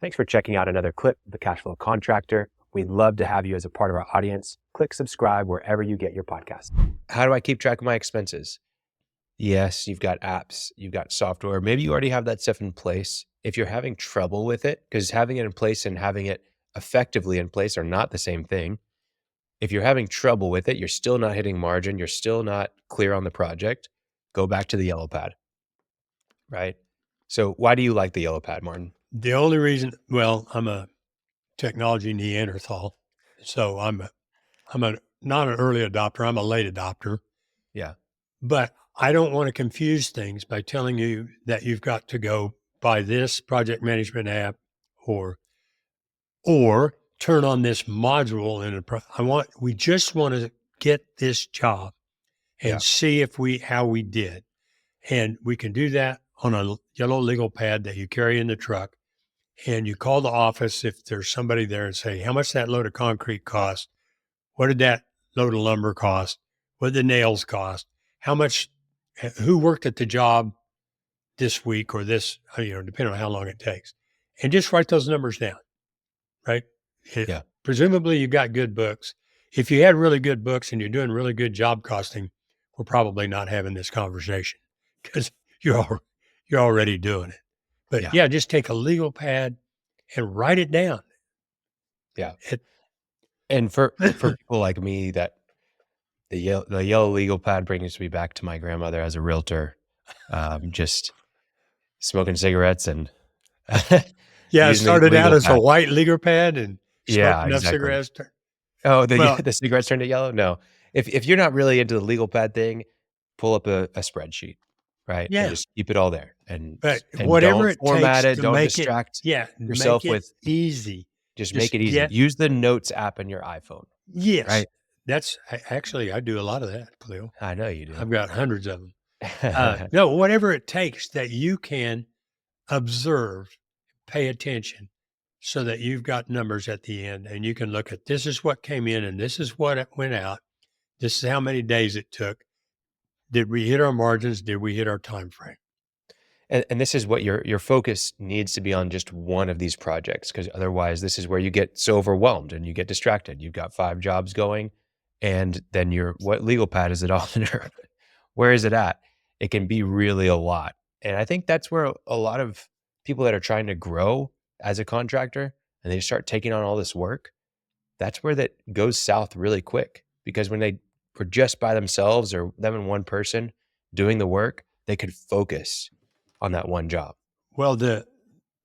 Thanks for checking out another clip of the Cashflow Contractor. We'd love to have you as a part of our audience. Click subscribe wherever you get your podcast. How do I keep track of my expenses? Yes, you've got apps, you've got software. Maybe you already have that stuff in place. If you're having trouble with it, because having it in place and having it effectively in place are not the same thing. If you're having trouble with it, you're still not hitting margin, you're still not clear on the project, go back to the yellow pad, right? So why do you like the yellow pad, Martin? The only reason, well, I'm a technology Neanderthal, so I'm not an early adopter. I'm a late adopter, Yeah. but I don't want to confuse things by telling you that you've got to go buy this project management app or turn on this module in we just want to get this job and Yeah. see how we did. And we can do that on a yellow legal pad that you carry in the truck. And you call the office if there's somebody there and say, how much that load of concrete cost? What did that load of lumber cost? What did the nails cost? How much, who worked at the job this week or this, depending on how long it takes. And just write those numbers down, right? Yeah. Presumably you've got good books. If you had really good books and you're doing really good job costing, we're probably not having this conversation because you're already doing it. But yeah, just take a legal pad and write it down. Yeah. And for people like me, that the yellow legal pad brings me back to my grandmother as a realtor, just smoking cigarettes and yeah, it using the started out legal as a pad. white legal pad and smoked enough Exactly. cigarettes. Oh, Well, the cigarettes turned to yellow? No. If you're not really into the legal pad thing, pull up a spreadsheet, right? And yeah, just keep it all there. And but whatever don't it format takes it. to Don't make it, distract make yourself it with, easy. just make it easy. Use the notes app on your iPhone, Yes, right? I do a lot of that, Khalil. I know you do. I've got hundreds of them. No, whatever it takes that you can observe, pay attention so that you've got numbers at the end and you can look at this is what came in and this is what went out. This is how many days it took. Did we hit our margins? Did we hit our time frame? And this is what your focus needs to be on, just one of these projects, because otherwise this is where you get so overwhelmed and you get distracted. You've got 5 jobs going, and then what legal pad is it on? Where is it at? It can be really a lot. And I think that's where a lot of people that are trying to grow as a contractor and they start taking on all this work, that's where that goes south really quick, because when they were just by themselves or them and one person doing the work, they could focus on that one job. Well, the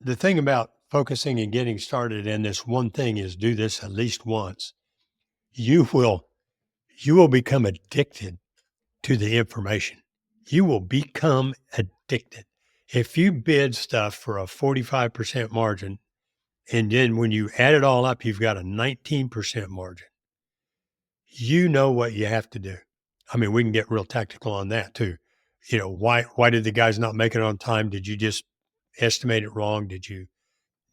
thing about focusing and getting started in this one thing is do this at least once. You will become addicted to the information. You will become addicted. If you bid stuff for a 45% margin, and then when you add it all up, you've got a 19% margin, you know what you have to do. I mean, we can get real tactical on that too. Why did the guys not make it on time? Did you just estimate it wrong?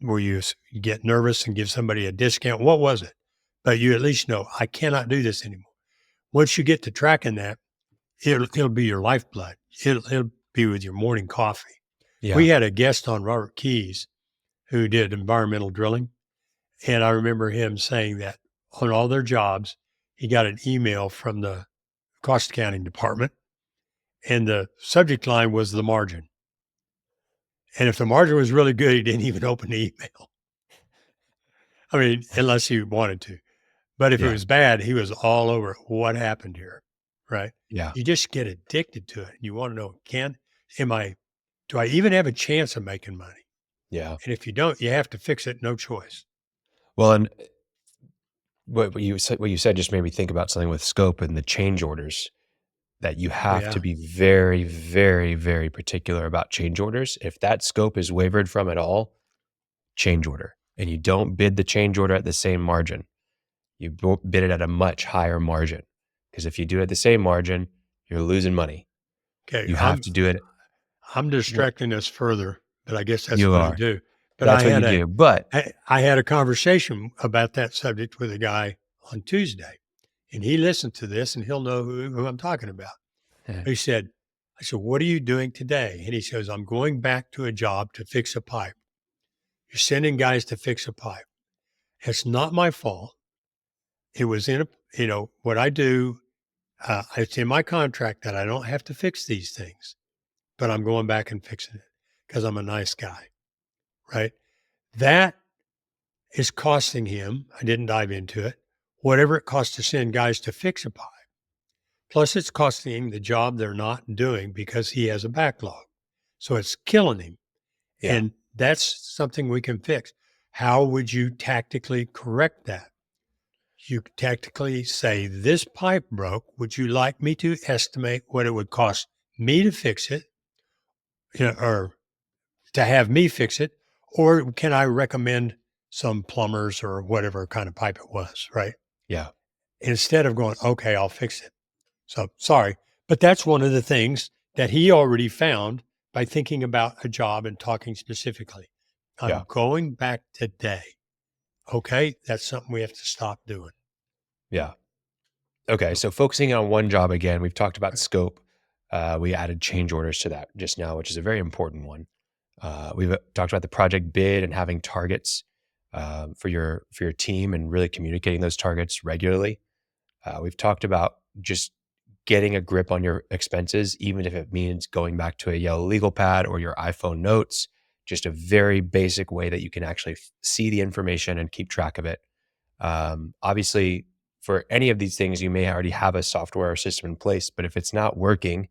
Were you get nervous and give somebody a discount? What was it? But you at least know, I cannot do this anymore. Once you get to tracking that, it'll be your lifeblood. It'll be with your morning coffee. Yeah. We had a guest on, Robert Keys, who did environmental drilling. And I remember him saying that on all their jobs, he got an email from the cost accounting department, and the subject line was the margin. And if the margin was really good, he didn't even open the email. I mean, unless he wanted to. But if it was bad, he was all over it. What happened here? Right? Yeah. You just get addicted to it. You want to know, do I even have a chance of making money? Yeah. And if you don't, you have to fix it. No choice. Well, and what you said just made me think about something with scope and the change orders, that you have to be very, very, very particular about change orders. If that scope is wavered from at all, change order. And you don't bid the change order at the same margin. You bid it at a much higher margin. Because if you do it at the same margin, you're losing money. Okay. You have to do it. I'm distracting us further, but I guess that's You what are. I do. But That's what you do. But I had a conversation about that subject with a guy on Tuesday, and he listened to this, and he'll know who I'm talking about. I said, what are you doing today? And he says, I'm going back to a job to fix a pipe. You're sending guys to fix a pipe. It's not my fault. It was what I do. It's in my contract that I don't have to fix these things, but I'm going back and fixing it because I'm a nice guy, right? That is costing him, I didn't dive into it, whatever it costs to send guys to fix a pipe. Plus, it's costing him the job they're not doing because he has a backlog. So it's killing him. Yeah. And that's something we can fix. How would you tactically correct that? You tactically say, this pipe broke. Would you like me to estimate what it would cost me to fix it, or to have me fix it? Or can I recommend some plumbers or whatever kind of pipe it was, right? Yeah. Instead of going, okay, I'll fix it. So sorry, but that's one of the things that he already found by thinking about a job and talking specifically. I'm going back today. Okay, that's something we have to stop doing. Yeah. Okay. So focusing on one job again, we've talked about scope. We added change orders to that just now, which is a very important one. We've talked about the project bid and having targets for your team and really communicating those targets regularly. We've talked about just getting a grip on your expenses, even if it means going back to a yellow legal pad or your iPhone notes, just a very basic way that you can actually see the information and keep track of it. Obviously, for any of these things, you may already have a software or system in place, but if it's not working,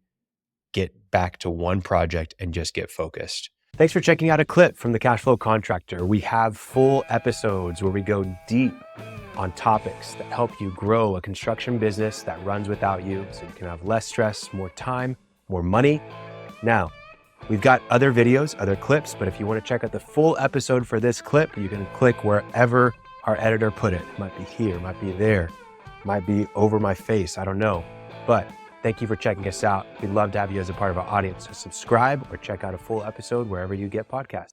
get back to one project and just get focused. Thanks for checking out a clip from the Cashflow Contractor. We have full episodes where we go deep on topics that help you grow a construction business that runs without you so you can have less stress, more time, more money. Now, we've got other videos, other clips, but if you want to check out the full episode for this clip, you can click wherever our editor put it. It might be here, might be there, might be over my face, I don't know. But thank you for checking us out. We'd love to have you as a part of our audience. So subscribe or check out a full episode wherever you get podcasts.